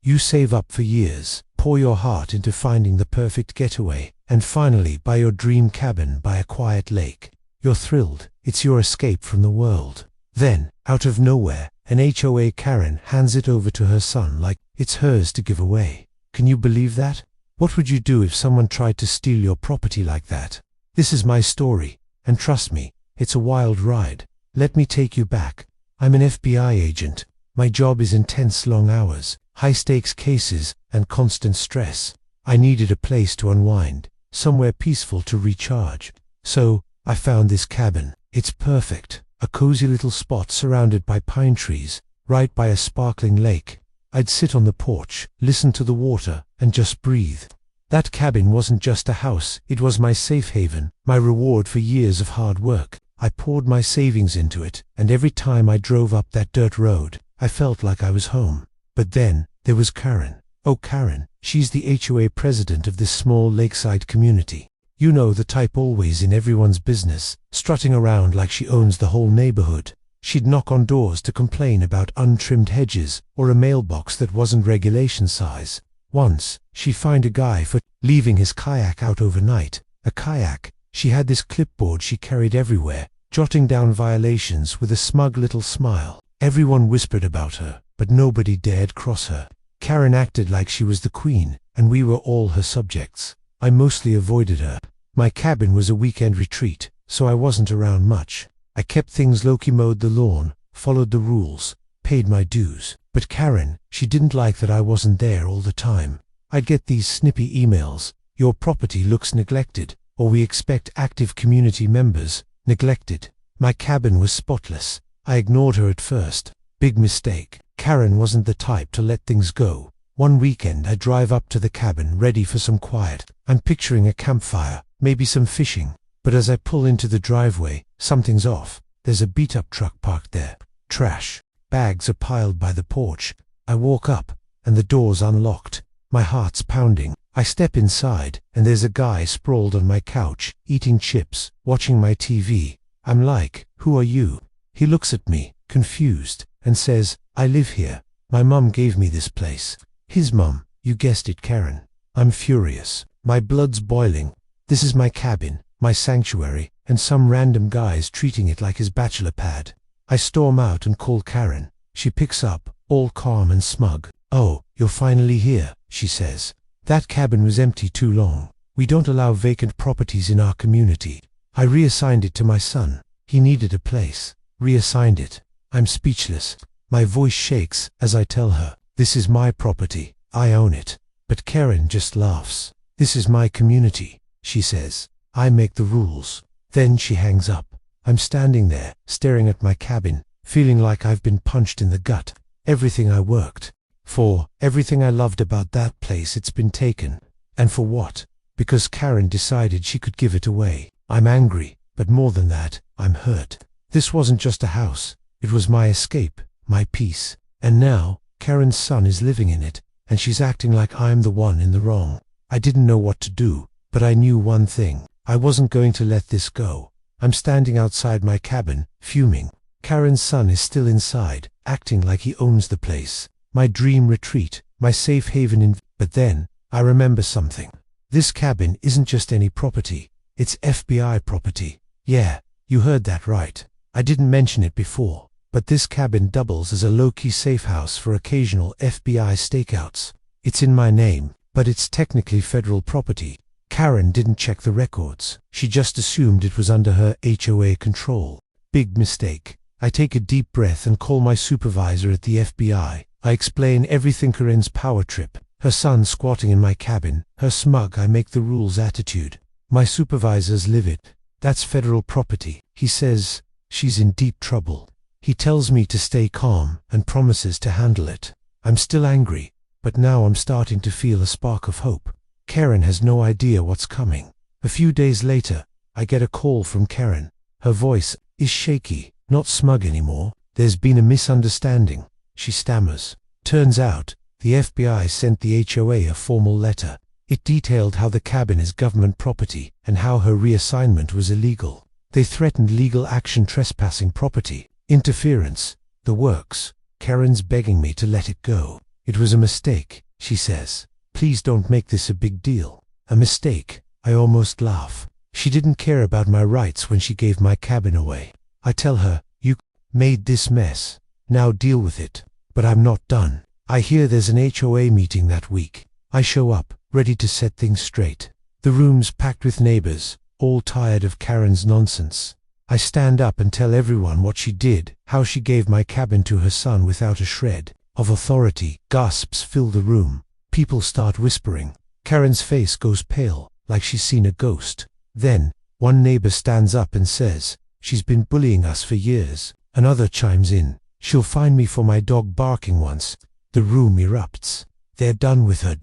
You save up for years, pour your heart into finding the perfect getaway, and finally buy your dream cabin by a quiet lake. You're thrilled, it's your escape from the world. Then, out of nowhere, an HOA Karen hands it over to her son like it's hers to give away. Can you believe that? What would you do if someone tried to steal your property like that? This is my story, and trust me, it's a wild ride. Let me take you back. I'm an FBI agent. My job is intense long hours, high-stakes cases, and constant stress. I needed a place to unwind, somewhere peaceful to recharge. So, I found this cabin. It's perfect. A cozy little spot surrounded by pine trees, right by a sparkling lake. I'd sit on the porch, listen to the water, and just breathe. That cabin wasn't just a house, it was my safe haven, my reward for years of hard work. I poured my savings into it, and every time I drove up that dirt road, I felt like I was home. But then, there was Karen. Oh, Karen, she's the HOA president of this small lakeside community. You know, the type always in everyone's business, strutting around like she owns the whole neighborhood. She'd knock on doors to complain about untrimmed hedges or a mailbox that wasn't regulation size. Once, she fined a guy for leaving his kayak out overnight. A kayak. She had this clipboard she carried everywhere, jotting down violations with a smug little smile. Everyone whispered about her, but nobody dared cross her. Karen acted like she was the queen, and we were all her subjects. I mostly avoided her. My cabin was a weekend retreat, so I wasn't around much. I kept things low-key, mowed the lawn, followed the rules, paid my dues. But Karen, she didn't like that I wasn't there all the time. I'd get these snippy emails. Your property looks neglected, or we expect active community members. Neglected. My cabin was spotless. I ignored her at first. Big mistake. Karen wasn't the type to let things go. One weekend I drive up to the cabin ready for some quiet. I'm picturing a campfire, maybe some fishing. But as I pull into the driveway, something's off. There's a beat-up truck parked there. Trash. Bags are piled by the porch. I walk up, and the door's unlocked. My heart's pounding. I step inside, and there's a guy sprawled on my couch, eating chips, watching my TV. I'm like, who are you? He looks at me, confused, and says, I live here. My mum gave me this place. His mum, you guessed it, Karen. I'm furious. My blood's boiling. This is my cabin, my sanctuary, and some random guy's treating it like his bachelor pad. I storm out and call Karen. She picks up, all calm and smug. Oh, you're finally here, she says. That cabin was empty too long. We don't allow vacant properties in our community. I reassigned it to my son. He needed a place. Reassigned it. I'm speechless. My voice shakes as I tell her, this is my property. I own it. But Karen just laughs. This is my community, she says. I make the rules. Then she hangs up. I'm standing there, staring at my cabin, feeling like I've been punched in the gut. Everything I worked for, everything I loved about that place, it's been taken. And for what? Because Karen decided she could give it away. I'm angry, but more than that, I'm hurt. This wasn't just a house. It was my escape, my peace. And now, Karen's son is living in it, and she's acting like I'm the one in the wrong. I didn't know what to do, but I knew one thing. I wasn't going to let this go. I'm standing outside my cabin, fuming. Karen's son is still inside, acting like he owns the place. My dream retreat, my safe haven But then, I remember something. This cabin isn't just any property. It's FBI property. Yeah, you heard that right. I didn't mention it before, but this cabin doubles as a low-key safe house for occasional FBI stakeouts. It's in my name, but it's technically federal property. Karen didn't check the records. She just assumed it was under her HOA control. Big mistake. I take a deep breath and call my supervisor at the FBI. I explain everything. Karen's power trip, her son squatting in my cabin, her smug I make the rules attitude. My supervisor's livid. That's federal property. He says she's in deep trouble. He tells me to stay calm and promises to handle it. I'm still angry, but now I'm starting to feel a spark of hope. Karen has no idea what's coming. A few days later, I get a call from Karen. Her voice is shaky, not smug anymore. There's been a misunderstanding, she stammers. Turns out, the FBI sent the HOA a formal letter. It detailed how the cabin is government property and how her reassignment was illegal. They threatened legal action, trespassing, property interference, the works. Karen's begging me to let it go. "It was a mistake," she says. "Please don't make this a big deal." A mistake? I almost laugh. She didn't care about my rights when she gave my cabin away. I tell her, "You made this mess. Now deal with it." But I'm not done. I hear there's an HOA meeting that week. I show up, ready to set things straight. The room's packed with neighbors, all tired of Karen's nonsense. I stand up and tell everyone what she did, how she gave my cabin to her son without a shred of authority. Gasps fill the room. People start whispering. Karen's face goes pale, like she's seen a ghost. Then, one neighbor stands up and says, "She's been bullying us for years." Another chimes in, "She'll fine me for my dog barking once." The room erupts. They're done with her.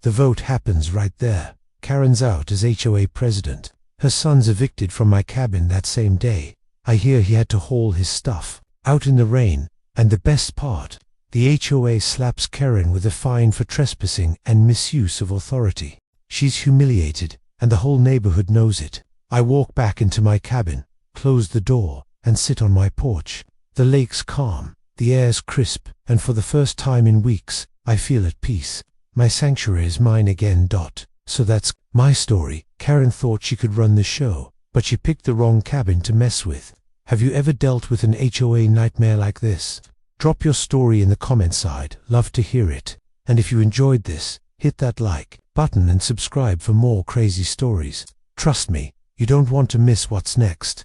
The vote happens right there. Karen's out as HOA president. Her son's evicted from my cabin that same day. I hear he had to haul his stuff out in the rain. And the best part, the HOA slaps Karen with a fine for trespassing and misuse of authority. She's humiliated, and the whole neighborhood knows it. I walk back into my cabin, close the door, and sit on my porch. The lake's calm, the air's crisp, and for the first time in weeks, I feel at peace. My sanctuary is mine again. So that's my story. Karen thought she could run the show, but she picked the wrong cabin to mess with. Have you ever dealt with an HOA nightmare like this? Drop your story in the comment side. Love to hear it. And if you enjoyed this, hit that like button and subscribe for more crazy stories. Trust me, you don't want to miss what's next.